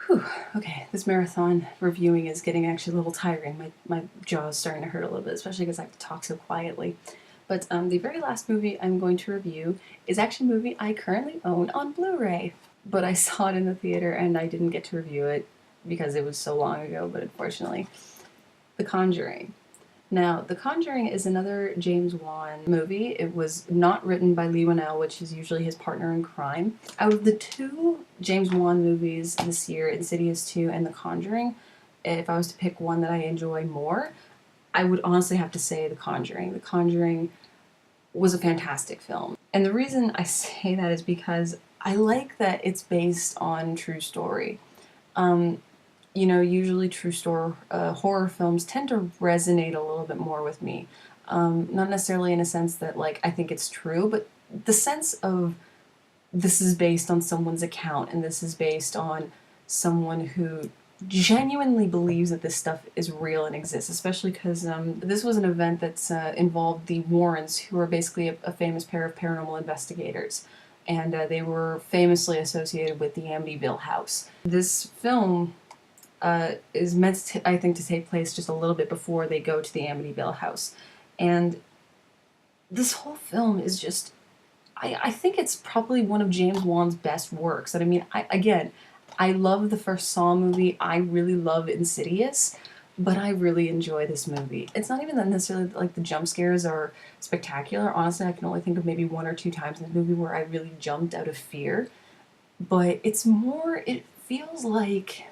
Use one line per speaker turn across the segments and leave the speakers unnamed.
Whew, okay, this marathon reviewing is getting actually a little tiring. My jaw is starting to hurt a little bit, especially because I have to talk so quietly. But the very last movie I'm going to review is actually a movie I currently own on Blu-ray. But I saw it in the theater and I didn't get to review it because it was so long ago, but unfortunately. The Conjuring. Now, The Conjuring is another James Wan movie. It was not written by Lee Whannell, which is usually his partner in crime. Out of the two James Wan movies this year, Insidious 2 and The Conjuring, if I was to pick one that I enjoy more, I would honestly have to say The Conjuring. The Conjuring was a fantastic film. And the reason I say that is because I like that it's based on true story. You know, usually true story horror films tend to resonate a little bit more with me. Not necessarily in a sense that, like, I think it's true, but the sense of this is based on someone's account and this is based on someone who genuinely believes that this stuff is real and exists, especially because this was an event that's involved the Warrens, who are basically a famous pair of paranormal investigators. And they were famously associated with the Amityville house. This film is meant to, I think, to take place just a little bit before they go to the Amityville house. And this whole film is just, I think it's probably one of James Wan's best works. And I mean, I love the first Saw movie. I really love Insidious, but I really enjoy this movie. It's not even that necessarily like the jump scares are spectacular. Honestly, I can only think of maybe one or two times in the movie where I really jumped out of fear. But it's more, it feels like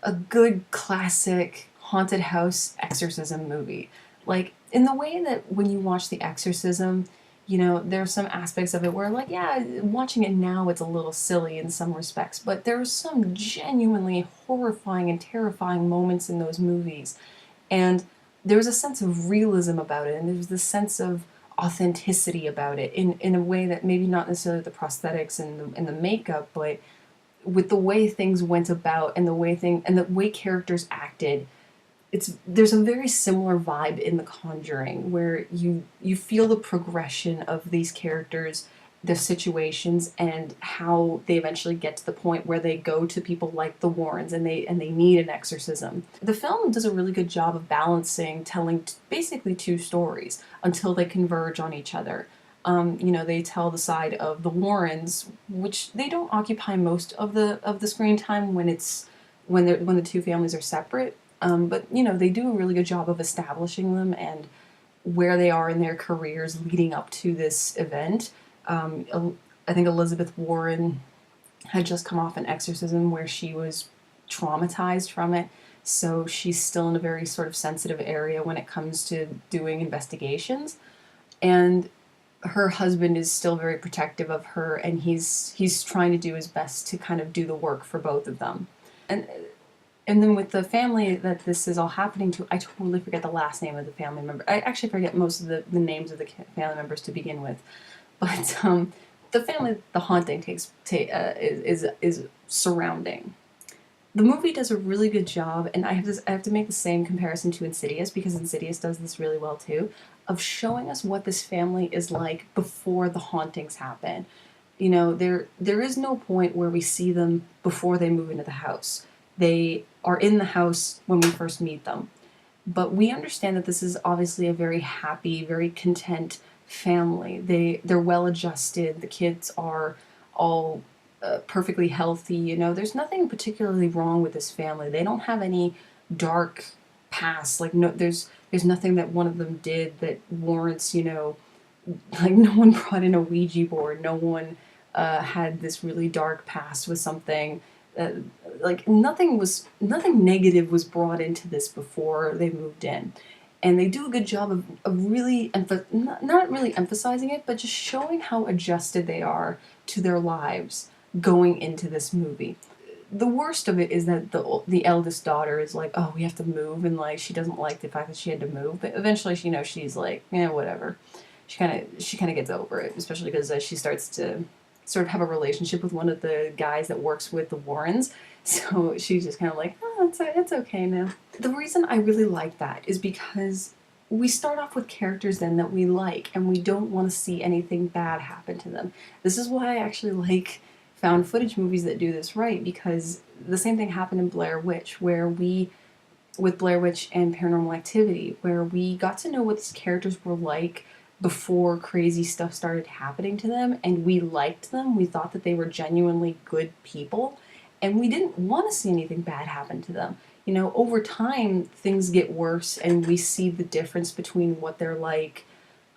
a good classic haunted house exorcism movie. Like, in the way that when you watch The Exorcism, you know, there are some aspects of it where, like, yeah, watching it now it's a little silly in some respects, but there are some genuinely horrifying and terrifying moments in those movies. And there's a sense of realism about it, and there's this sense of authenticity about it in a way that maybe not necessarily the prosthetics and the makeup, but with the way things went about and the way characters acted. There's a very similar vibe in The Conjuring where you feel the progression of these characters, the situations, and how they eventually get to the point where they go to people like the Warrens and they need an exorcism. The film does a really good job of balancing telling basically two stories until they converge on each other. You know, they tell the side of the Warrens, which they don't occupy most of the screen time when when the two families are separate. But you know, they do a really good job of establishing them and where they are in their careers leading up to this event. I think Elizabeth Warren had just come off an exorcism where she was traumatized from it, so she's still in a very sort of sensitive area when it comes to doing investigations. And her husband is still very protective of her, and he's trying to do his best to kind of do the work for both of them. And then with the family that this is all happening to, I totally forget the last name of the family member. I actually forget most of the names of the family members to begin with. But the family the haunting is surrounding. The movie does a really good job, and I have to make the same comparison to Insidious, because Insidious does this really well too, of showing us what this family is like before the hauntings happen. You know, there is no point where we see them before they move into the house. They are in the house when we first meet them. But we understand that this is obviously a very happy, very content family. They're well adjusted. The kids are all perfectly healthy. You know, there's nothing particularly wrong with this family. They don't have any dark past. Like, no, there's nothing that one of them did that warrants, you know, like, no one brought in a Ouija board. No one had this really dark past with something. Like, nothing negative was brought into this before they moved in. And they do a good job of really, not really emphasizing it, but just showing how adjusted they are to their lives going into this movie. The worst of it is that the eldest daughter is like, oh, we have to move, and like she doesn't like the fact that she had to move, but eventually she, you know, she's like, yeah, whatever. She kind of gets over it, especially because she starts to sort of have a relationship with one of the guys that works with the Warrens. So she's just kind of like, oh, it's okay now. The reason I really like that is because we start off with characters then that we like, and we don't want to see anything bad happen to them. This is why I actually like found footage movies that do this right, because the same thing happened in Blair Witch, with Blair Witch and Paranormal Activity, where we got to know what these characters were like before crazy stuff started happening to them, and we liked them. We thought that they were genuinely good people, and we didn't want to see anything bad happen to them. You know, over time, things get worse, and we see the difference between what they're like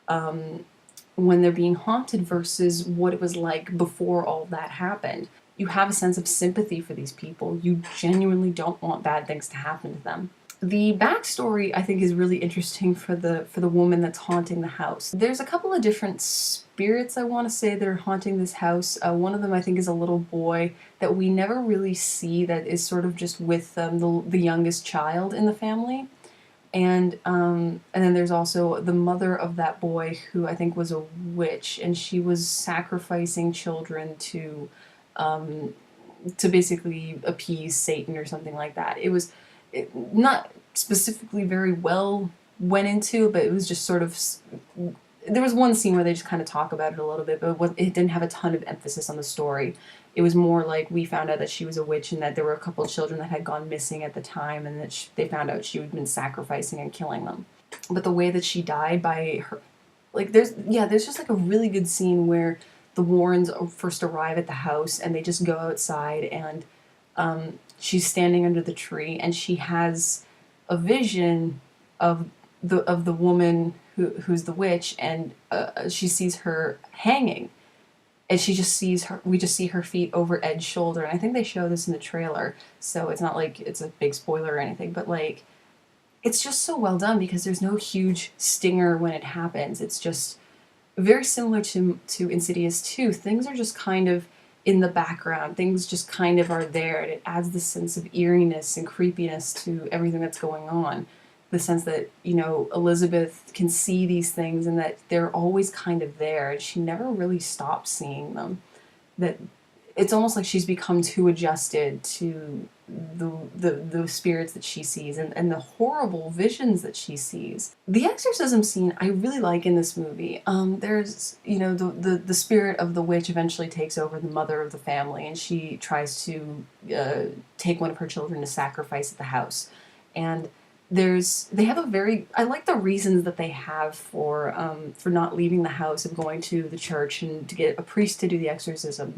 when they're being haunted versus what it was like before all that happened. You have a sense of sympathy for these people. You genuinely don't want bad things to happen to them. The backstory, I think, is really interesting for the woman that's haunting the house. There's a couple of different spirits, I want to say, that are haunting this house. One of them, I think, is a little boy that we never really see, that is sort of just with the youngest child in the family. And then there's also the mother of that boy, who I think was a witch, and she was sacrificing children to basically appease Satan or something like that. It was not specifically very well went into, but it was just sort of, there was one scene where they just kind of talk about it a little bit, but it didn't have a ton of emphasis on the story. It was more like we found out that she was a witch and that there were a couple of children that had gone missing at the time, and that they found out she had been sacrificing and killing them. But the way that she died by her, like there's just like a really good scene where the Warrens first arrive at the house and they just go outside, and she's standing under the tree and she has a vision of the woman who's the witch, and she sees her hanging. And we just see her feet over Ed's shoulder. And I think they show this in the trailer, so it's not like it's a big spoiler or anything, but like, it's just so well done because there's no huge stinger when it happens. It's just very similar to Insidious 2. Things are just kind of in the background. Things just kind of are there, and it adds this sense of eeriness and creepiness to everything that's going on. The sense that, you know, Elizabeth can see these things and that they're always kind of there, and she never really stops seeing them. That it's almost like she's become too adjusted to the spirits that she sees and the horrible visions that she sees. The exorcism scene I really like in this movie. There's, you know, the spirit of the witch eventually takes over the mother of the family, and she tries to take one of her children to sacrifice at the house. And they have a very, I like the reasons that they have for not leaving the house and going to the church and to get a priest to do the exorcism.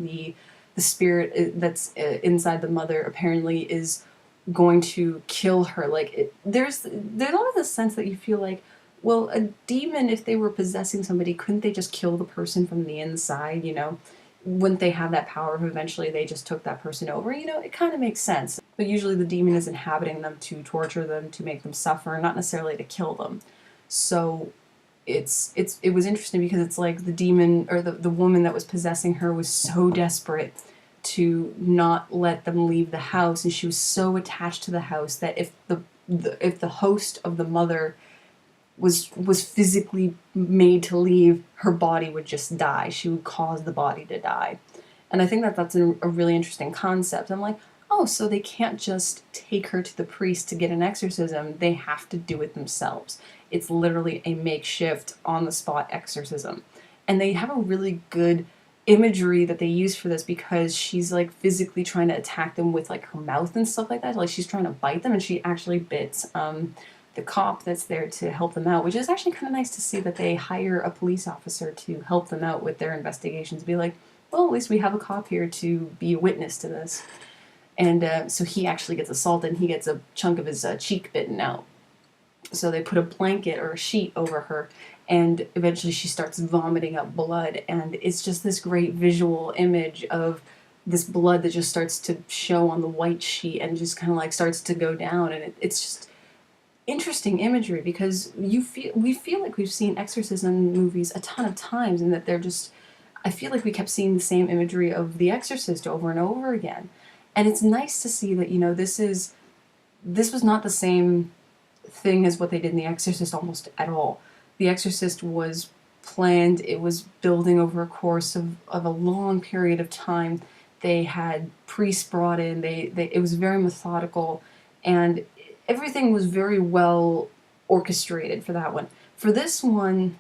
The spirit that's inside the mother apparently is going to kill her. Like, there's always a sense that you feel like, well, a demon, if they were possessing somebody, couldn't they just kill the person from the inside, you know? Wouldn't they have that power if eventually they just took that person over? You know, it kind of makes sense. But usually the demon is inhabiting them to torture them, to make them suffer, not necessarily to kill them. So it was interesting because it's like the demon, or the woman that was possessing her, was so desperate to not let them leave the house, and she was so attached to the house that if the host of the mother was physically made to leave, her body would just die. She would cause the body to die. And I think that that's a really interesting concept. I'm like, oh, so they can't just take her to the priest to get an exorcism. They have to do it themselves. It's literally a makeshift, on-the-spot exorcism. And they have a really good imagery that they use for this, because she's like physically trying to attack them with like her mouth and stuff like that. Like, she's trying to bite them, and she actually bits the cop that's there to help them out, which is actually kind of nice to see that they hire a police officer to help them out with their investigations. Be like, well, at least we have a cop here to be a witness to this. And so he actually gets assaulted, and he gets a chunk of his cheek bitten out. So they put a blanket or a sheet over her, and eventually she starts vomiting up blood, and it's just this great visual image of this blood that just starts to show on the white sheet and just kind of like starts to go down, and it's just interesting imagery, because we feel like we've seen exorcism movies a ton of times, and that they're just, I feel like we kept seeing the same imagery of The Exorcist over and over again. And it's nice to see that, you know, this was not the same thing as what they did in The Exorcist almost at all. The Exorcist was planned, it was building over a course of a long period of time. They had priests brought in, it was very methodical, and everything was very well orchestrated for that one. For this one,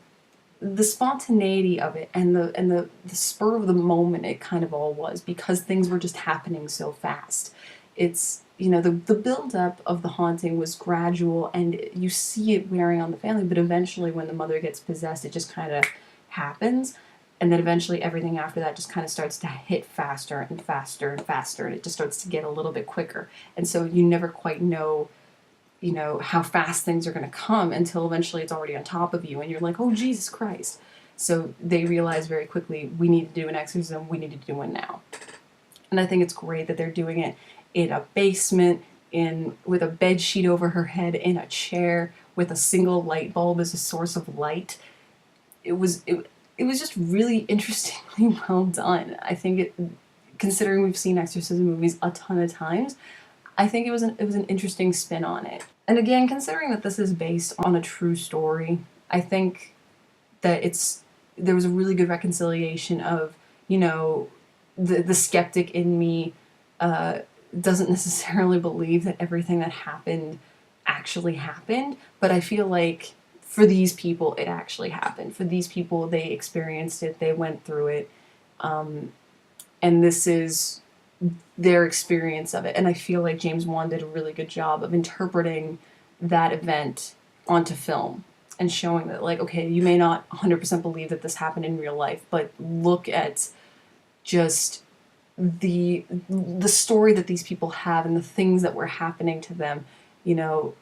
the spontaneity of it and the spur of the moment it kind of all was, because things were just happening so fast. It's, you know, the build up of the haunting was gradual, and you see it wearing on the family, but eventually when the mother gets possessed, it just kind of happens. And then eventually everything after that just kind of starts to hit faster and faster and faster, and it just starts to get a little bit quicker. And so you never quite know, you know, how fast things are going to come until eventually it's already on top of you and you're like, oh, Jesus Christ. So they realize very quickly, we need to do an exorcism, we need to do one now. And I think it's great that they're doing it in a basement, in with a bed sheet over her head, in a chair, with a single light bulb as a source of light. It was just really interestingly well done. I think it, considering we've seen exorcism movies a ton of times, I think it was an interesting spin on it. And again, considering that this is based on a true story, I think that there was a really good reconciliation of, you know, the skeptic in me doesn't necessarily believe that everything that happened actually happened, but I feel like for these people it actually happened. For these people, they experienced it, they went through it, and this is their experience of it. And I feel like James Wan did a really good job of interpreting that event onto film and showing that, like, okay, you may not 100% believe that this happened in real life, but look at just the story that these people have and the things that were happening to them. You know,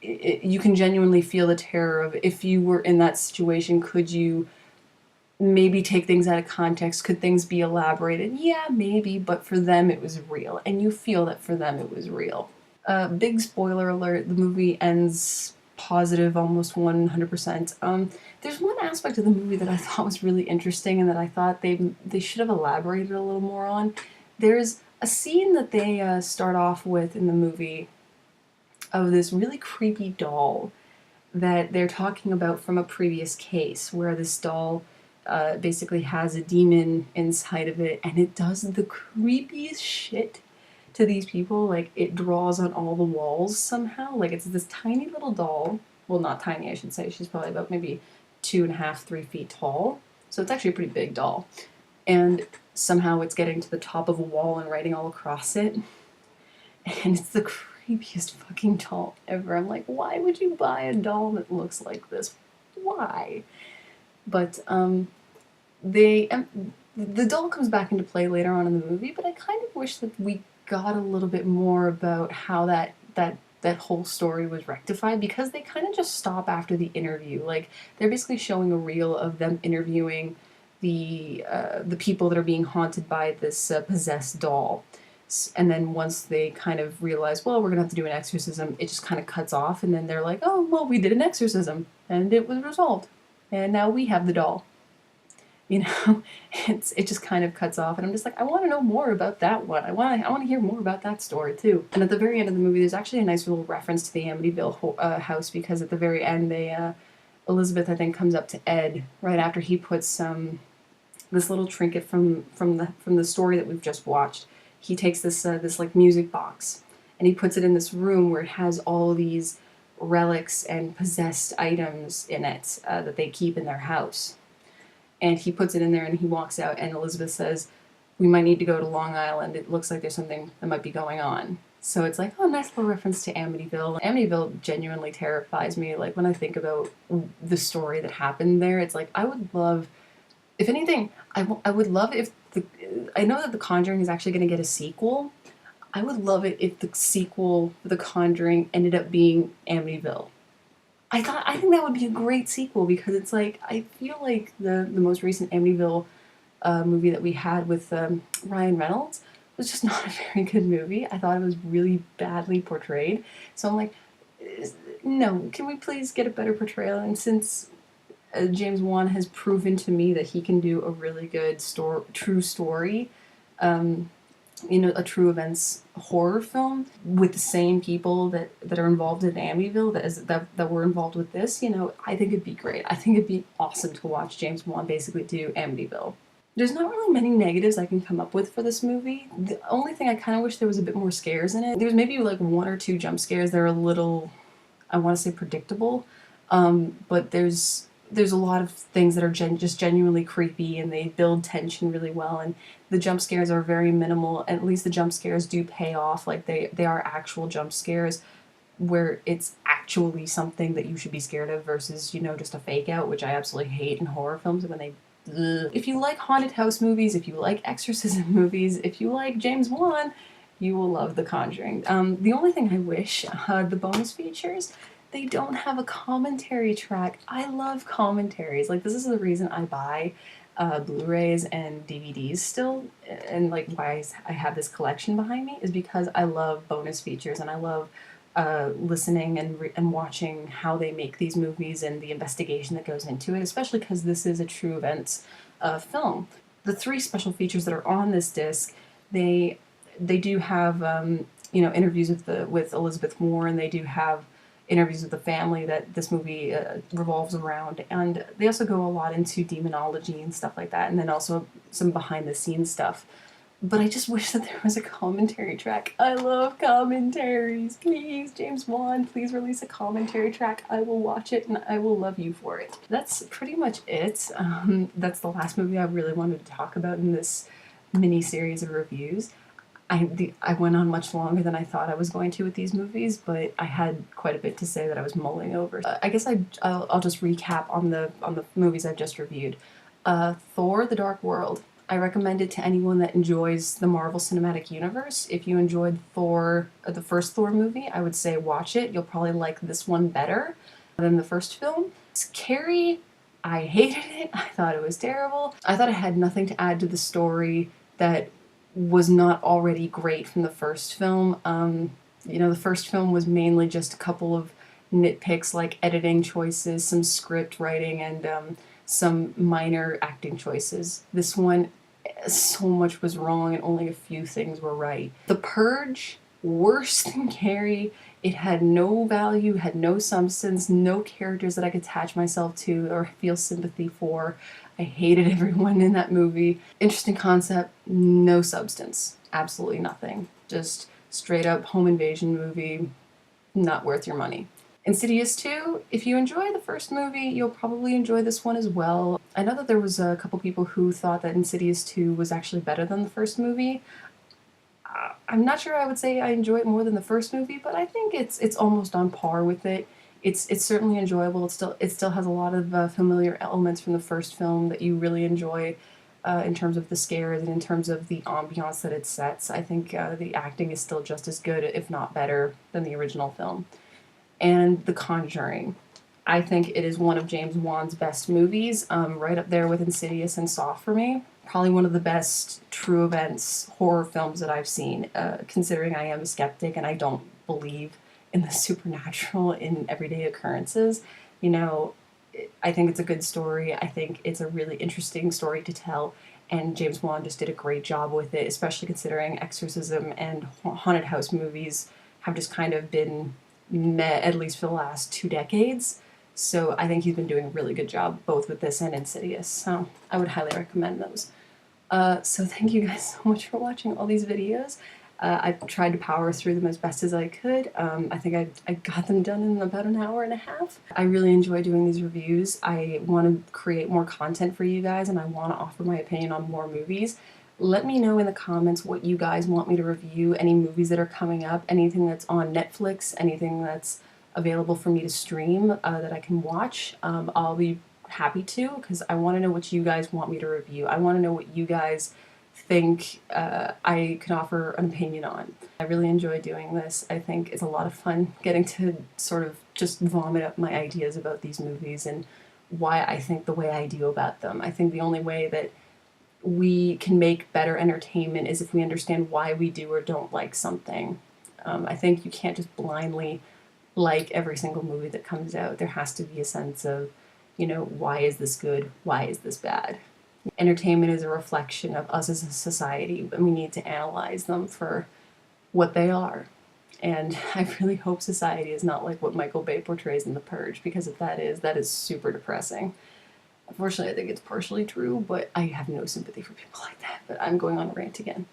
you can genuinely feel the terror of, if you were in that situation, could you maybe take things out of context? Could things be elaborated? Yeah, maybe, but for them it was real, and you feel that for them it was real. Big spoiler alert, the movie ends positive almost 100%. There's one aspect of the movie that I thought was really interesting and that I thought they should have elaborated a little more on. There's a scene that they start off with in the movie of this really creepy doll that they're talking about from a previous case, where this doll basically has a demon inside of it, and it does the creepiest shit to these people. Like, it draws on all the walls somehow. Like, it's this tiny little doll. Well, not tiny, I should say. She's probably about maybe 2.5, 3 feet tall. So it's actually a pretty big doll. And somehow it's getting to the top of a wall and writing all across it. And it's the creepiest fucking doll ever. I'm like, why would you buy a doll that looks like this? Why? But the doll comes back into play later on in the movie, but I kind of wish that we got a little bit more about how that whole story was rectified, because they kind of just stop after the interview. Like, they're basically showing a reel of them interviewing the people that are being haunted by this possessed doll. And then once they kind of realize, well, we're gonna have to do an exorcism, it just kind of cuts off, and then they're like, oh, well, we did an exorcism, and it was resolved, and now we have the doll. You know, it just kind of cuts off, and I'm just like, I want to know more about that one. I want to hear more about that story too. And at the very end of the movie, there's actually a nice little reference to the Amityville house, because at the very end, Elizabeth, I think, comes up to Ed right after he puts this little trinket from the story that we've just watched. He takes this like music box, and he puts it in this room where it has all these relics and possessed items in it that they keep in their house. And he puts it in there and he walks out, and Elizabeth says, we might need to go to Long Island. It looks like there's something that might be going on. So it's like, oh, nice little reference to Amityville. Amityville genuinely terrifies me. Like, when I think about the story that happened there, it's like, I would love, if anything, I would love if I know that The Conjuring is actually going to get a sequel. I would love it if the sequel for The Conjuring ended up being Amityville. I think that would be a great sequel, because it's like, I feel like the most recent Amityville movie that we had with Ryan Reynolds was just not a very good movie. I thought it was really badly portrayed. So I'm like, no, can we please get a better portrayal? And since James Wan has proven to me that he can do a really good true story, you know, a true events horror film with the same people that are involved in Amityville that were involved with this, you know, I think it'd be great. I think it'd be awesome to watch James Wan basically do Amityville. There's not really many negatives I can come up with for this movie. The only thing, I kind of wish there was a bit more scares in it. There's maybe like 1 or 2 jump scares that are a little, I want to say, predictable, but there's there's a lot of things that are just genuinely creepy, and they build tension really well, and the jump scares are very minimal. At least the jump scares do pay off, like they are actual jump scares where it's actually something that you should be scared of versus, you know, just a fake out, which I absolutely hate in horror films when they. Ugh. If you like haunted house movies, if you like exorcism movies, if you like James Wan, you will love The Conjuring. The only thing I wish, the bonus features, they don't have a commentary track. I love commentaries. Like, this is the reason I buy Blu-rays and DVDs still, and like why I have this collection behind me is because I love bonus features, and I love listening and watching how they make these movies and the investigation that goes into it, especially because this is a true events film. The 3 special features that are on this disc, they do have you know, interviews with Elizabeth Warren. They do have interviews with the family that this movie revolves around, and they also go a lot into demonology and stuff like that, and then also some behind the scenes stuff. But I just wish that there was a commentary track. I love commentaries. Please, James Wan, please release a commentary track. I will watch it and I will love you for it. That's pretty much it. That's the last movie I really wanted to talk about in this mini series of reviews. I went on much longer than I thought I was going to with these movies, but I had quite a bit to say that I was mulling over. I guess I'll just recap on the movies I've just reviewed. Thor: The Dark World. I recommend it to anyone that enjoys the Marvel Cinematic Universe. If you enjoyed Thor, the first Thor movie, I would say watch it. You'll probably like this one better than the first film. Carrie, I hated it. I thought it was terrible. I thought it had nothing to add to the story that was not already great from the first film. You know, the first film was mainly just a couple of nitpicks like editing choices, some script writing, and some minor acting choices. This one, so much was wrong and only a few things were right. The Purge, worse than Carrie. It had no value, had no substance, no characters that I could attach myself to or feel sympathy for. I hated everyone in that movie. Interesting concept, no substance. Absolutely nothing. Just straight up home invasion movie, not worth your money. Insidious 2, if you enjoy the first movie, you'll probably enjoy this one as well. I know that there was a couple people who thought that Insidious 2 was actually better than the first movie. I'm not sure I would say I enjoy it more than the first movie, but I think it's almost on par with it. It's certainly enjoyable. It still has a lot of familiar elements from the first film that you really enjoy in terms of the scares and in terms of the ambiance that it sets. I think the acting is still just as good, if not better, than the original film. And The Conjuring. I think it is one of James Wan's best movies, right up there with Insidious and Saw for me. Probably one of the best true events horror films that I've seen, considering I am a skeptic and I don't believe in the supernatural in everyday occurrences. You know, I think it's a good story. I think it's a really interesting story to tell, and James Wan just did a great job with it, especially considering exorcism and haunted house movies have just kind of been met, at least for the last 2 decades. So I think he's been doing a really good job both with this and Insidious. So I would highly recommend those. So thank you guys so much for watching all these videos. I've tried to power through them as best as I could. I think I got them done in about an hour and a half. I really enjoy doing these reviews. I want to create more content for you guys, and I want to offer my opinion on more movies. Let me know in the comments what you guys want me to review, any movies that are coming up, anything that's on Netflix, anything that's available for me to stream that I can watch. I'll be happy to, because I want to know what you guys want me to review. I want to know what you guys think I can offer an opinion on. I really enjoy doing this. I think it's a lot of fun getting to sort of just vomit up my ideas about these movies and why I think the way I do about them. I think the only way that we can make better entertainment is if we understand why we do or don't like something. I think you can't just blindly like every single movie that comes out. There has to be a sense of, you know, why is this good? Why is this bad? Entertainment is a reflection of us as a society, and we need to analyze them for what they are. And I really hope society is not like what Michael Bay portrays in The Purge, because if that is super depressing. Unfortunately, I think it's partially true, but I have no sympathy for people like that. But I'm going on a rant again.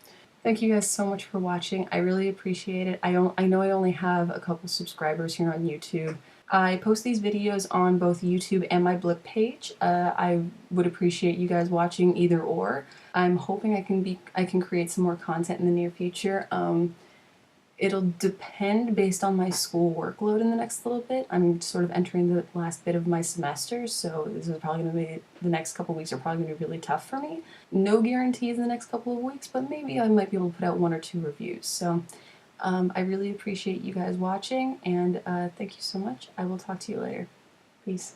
Thank you guys so much for watching. I really appreciate it. I know I only have a couple subscribers here on YouTube, I post these videos on both YouTube and my Blip page. I would appreciate you guys watching either or. I'm hoping I can create some more content in the near future. It'll depend based on my school workload in the next little bit. I'm sort of entering the last bit of my semester, so this is probably going to be, the next couple of weeks are probably going to be really tough for me. No guarantees in the next couple of weeks, but maybe I might be able to put out 1 or 2 reviews. So I really appreciate you guys watching, and thank you so much. I will talk to you later. Peace.